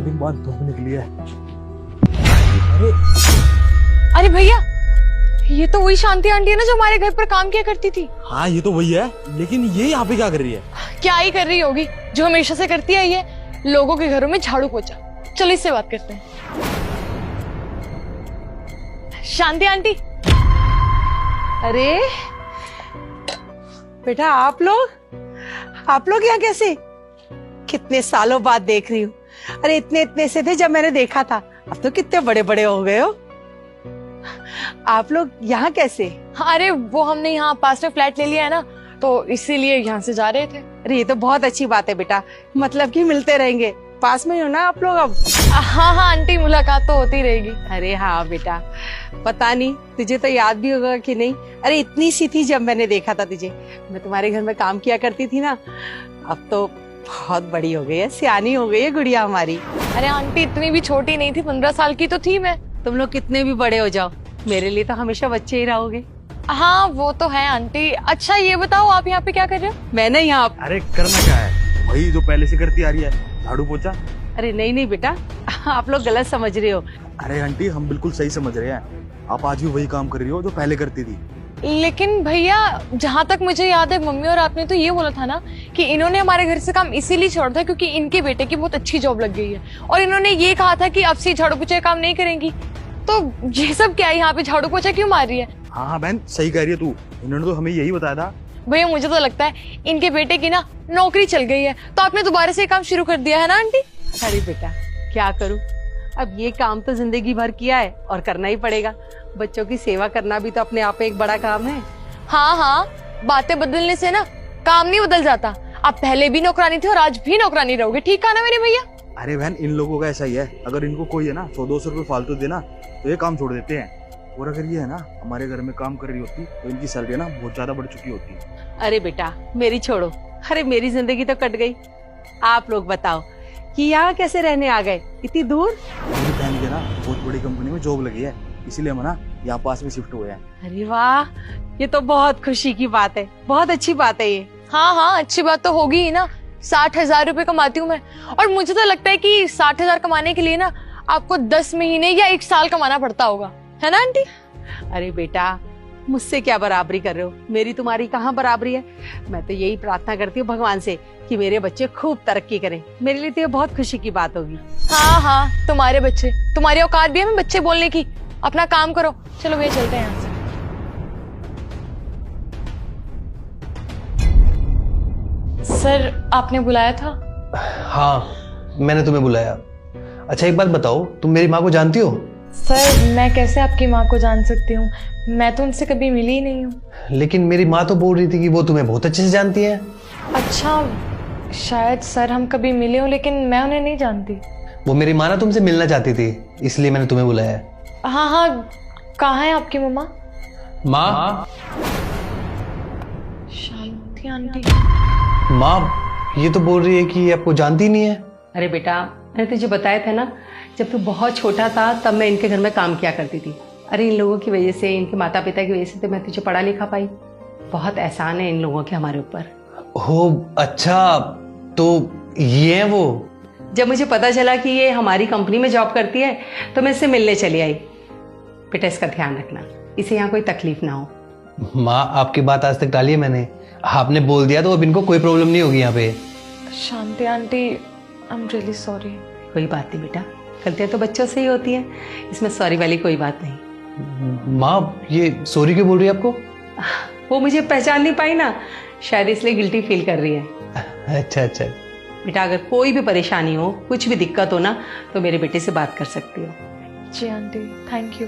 दिन बाद धूप निकली है। अरे भैया, ये तो वही शांति आंटी है ना जो हमारे घर पर काम किया करती थी। हाँ ये तो वही है, लेकिन ये यहाँ पे क्या कर रही है? क्या ही कर रही होगी, जो हमेशा से करती आई है, लोगों के घरों में झाड़ू पोछा। चलो इससे बात करते हैं। शांति आंटी। अरे बेटा, आप लोग यहाँ कैसे? कितने सालों बाद देख रही हूँ। अरे इतने इतने से थे जब मैंने देखा था, अब तो कितने बड़े बड़े हो गए हो। आप लोग यहाँ कैसे? अरे वो हमने यहाँ पास में फ्लैट ले लिया है ना, तो इसीलिए यहाँ से जा रहे थे। अरे ये तो बहुत अच्छी बात है बेटा, मतलब कि मिलते रहेंगे। पास में ही हो ना आप लोग अब? हाँ हाँ आंटी, मुलाकात तो होती रहेगी। अरे हाँ बेटा, पता नहीं तुझे तो याद भी होगा कि नहीं। अरे इतनी सी थी जब मैंने देखा था तुझे, मैं तुम्हारे घर में काम किया करती थी ना। अब तो बहुत बड़ी हो गई है, सियानी हो गई है गुड़िया हमारी। अरे आंटी इतनी भी छोटी नहीं थी, 15 साल की तो थी मैं। तुम लोग कितने भी बड़े हो जाओ, मेरे लिए तो हमेशा बच्चे ही रहोगे। हाँ वो तो है आंटी। अच्छा ये बताओ, आप यहाँ पे क्या कर रहे हो? मैंने यहाँ। अरे करना क्या है, वही जो पहले से करती आ रही है, झाड़ू पोछा। अरे नहीं बेटा, आप लोग गलत समझ रहे हो। अरे आंटी हम बिल्कुल सही समझ रहे हैं, आप आज भी वही काम कर रही हो जो पहले करती थी। लेकिन भैया, जहाँ तक मुझे याद है, मम्मी और आपने तो ये बोला था ना कि इन्होंने हमारे घर से काम इसीलिए छोड़ा था क्योंकि इनके बेटे की बहुत अच्छी जॉब लग गई है, और इन्होंने ये कहा था कि अब से झाड़ू पोछे काम नहीं करेंगी। तो ये सब क्या है, यहाँ पे झाड़ू पोछा क्यों मार रही है? हाँ बहन सही कह रही है तू, इन्होंने तो हमें यही बताया था। भैया मुझे तो लगता है इनके बेटे की ना नौकरी चल गई है, तो आपने दोबारा से काम शुरू कर दिया है ना आंटी? अरे बेटा क्या करूं, अब ये काम तो जिंदगी भर किया है और करना ही पड़ेगा। बच्चों की सेवा करना भी तो अपने आप में एक बड़ा काम है। हाँ हाँ, बातें बदलने से ना काम नहीं बदल जाता। आप पहले भी नौकरानी थे और आज भी नौकरानी रहोगे, ठीक कहा ना मेरे भैया? अरे बहन इन लोगों का ऐसा ही है, अगर इनको कोई है ना 100-200 रुपए फालतू देना तो ये काम छोड़ देते हैं। और अगर ये है ना हमारे घर में काम कर रही होती तो इनकी सैलरी ना बहुत ज्यादा बढ़ चुकी होती। अरे बेटा मेरी छोड़ो, अरे मेरी जिंदगी तो कट गई। आप लोग बताओ कि यहाँ कैसे रहने आ गए इतनी दूर? मेरी बहन के ना बहुत बड़ी कंपनी में जॉब लगी है, इसीलिए हम ना यहाँ पास में शिफ्ट हुए हैं। अरे वाह, ये तो बहुत खुशी की बात है, बहुत अच्छी बात है ये। हाँ हाँ अच्छी बात तो होगी ही ना। 60,000 रुपए कमाती हूँ मैं, और मुझे तो लगता है कि 60,000 कमाने के लिए ना आपको 10 महीने या 1 साल कमाना पड़ता होगा, है ना आंटी? अरे बेटा मुझसे क्या बराबरी कर रहे हो, मेरी तुम्हारी कहाँ बराबरी है। मैं तो यही प्रार्थना करती हूँ भगवान से कि मेरे बच्चे खूब तरक्की करें। मेरे लिए तो ये बहुत खुशी की बात होगी। हाँ हाँ, तुम्हारे बच्चे, तुम्हारी औकात भी है मैं बच्चे बोलने की। अपना काम करो, चलो भैया चलते हैं यहाँ से। सर आपने बुलाया था? हाँ मैंने तुम्हें बुलाया। अच्छा एक बात बताओ, तुम मेरी माँ को जानती हो? सर मैं कैसे आपकी माँ को जान सकती हूँ, मैं तो उनसे कभी मिली ही नहीं हूँ। लेकिन मेरी माँ तो बोल रही थी कि वो तुम्हें बहुत अच्छे से जानती है। अच्छा शायद सर हम कभी मिले हो, लेकिन मैं उन्हें नहीं जानती। वो मेरी माँ ना तुमसे मिलना चाहती थी, इसलिए मैंने तुम्हें बुलाया। हाँ हाँ, कहाँ है आपकी मम्मा? माँ? शांति आंटी। माँ ये तो बोल रही है कि आपको जानती नहीं है। अरे बेटा मैंने तुझे बताया था ना, जब तू बहुत छोटा था तब मैं इनके घर में काम किया करती थी। अरे इन लोगों की वजह से, इनके माता पिता की वजह से तो मैं तुझे पढ़ा लिखा पाई। बहुत एहसान है इन लोगों के हमारे ऊपर। हो अच्छा, तो ये है वो? जब मुझे पता चला कि ये हमारी कंपनी में जॉब करती है तो मैं इससे मिलने चली आई। बेटा इसका ध्यान रखना, इसे यहाँ कोई तकलीफ ना हो। माँ आपकी बात आज तक टाली है मैंने, आपने बोल दिया तो अब इनको कोई प्रॉब्लम नहीं होगी यहाँ पे। Shanti aunty, I am really sorry. कोई बात नहीं बेटा, गलतियाँ तो बच्चों से ही होती हैं, इसमें सॉरी वाली कोई बात नहीं। माँ ये सॉरी क्यों बोल रही है आपको? वो मुझे पहचान नहीं पाई ना, शायद इसलिए गिल्टी फील कर रही है। अच्छा अच्छा। बेटा अगर कोई भी परेशानी हो, कुछ भी दिक्कत हो ना, तो मेरे बेटे से बात कर सकती हो। जी आंटी, थैंक यू।